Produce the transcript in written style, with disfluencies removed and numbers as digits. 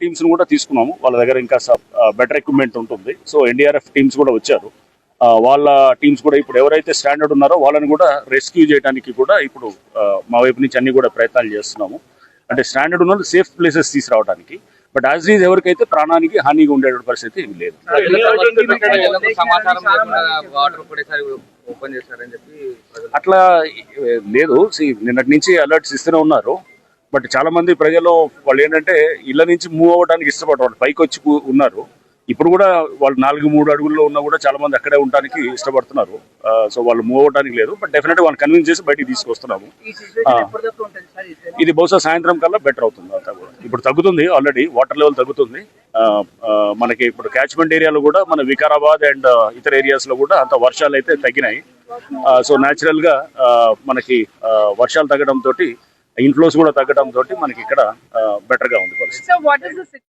Teams కూడా తీసుకున్నాము. వాళ్ళ దగ్గర ఇంకా బెటర్ ఎక్విప్మెంట్ ఉంటుంది. సో ఎన్డీఆర్ఎఫ్ టీమ్స్ కూడా వచ్చారు. వాళ్ళ టీమ్స్ కూడా ఇప్పుడు ఎవరైతే స్టాండర్డ్ ఉన్నారో వాళ్ళని కూడా రెస్క్యూ చేయడానికి కూడా ఇప్పుడు మా వైపు నుంచి అన్ని కూడా ప్రయత్నాలు చేస్తున్నాము. అంటే స్టాండర్డ్ ఉన్న సేఫ్ ప్లేసెస్ తీసుకురావడానికి. బట్ యాజ్ ఈజ్ ఎవరికైతే ప్రాణానికి హానిగా ఉండే పరిస్థితి ఏమి లేదు. అట్లా లేదు. నిన్నటి నుంచి అలర్ట్స్ ఇస్తూనే ఉన్నారు. బట్ చాలా మంది ప్రజలు వాళ్ళు ఏంటంటే ఇళ్ల నుంచి మూవ్ అవ్వడానికి ఇష్టపడతారు. పైకి వచ్చి ఉన్నారు. ఇప్పుడు కూడా వాళ్ళు 4-3 అడుగుల్లో ఉన్నా కూడా చాలా మంది అక్కడే ఉండడానికి ఇష్టపడుతున్నారు. సో వాళ్ళు మూవ్ అవ్వడానికి లేదు. బట్ డెఫినెట్ గా వాళ్ళు కన్విన్స్ చేసి బయటికి తీసుకొస్తున్నాము. ఇది బహుశా సాయంత్రం కల్లా బెటర్ అవుతుంది. అంతా కూడా ఇప్పుడు తగ్గుతుంది. ఆల్రెడీ వాటర్ లెవెల్ తగ్గుతుంది. మనకి ఇప్పుడు క్యాచ్మెంట్ ఏరియాలో కూడా మన వికారాబాద్ అండ్ ఇతర ఏరియాస్ లో కూడా అంత వర్షాలు అయితే తగ్గినాయి. సో న్యాచురల్ గా మనకి వర్షాలు తగ్గడం తోటి ఇన్ఫ్లోస్ కూడా తగ్గడం తోటి మనకి ఇక్కడ బెటర్ గా ఉంది పరిస్థితి.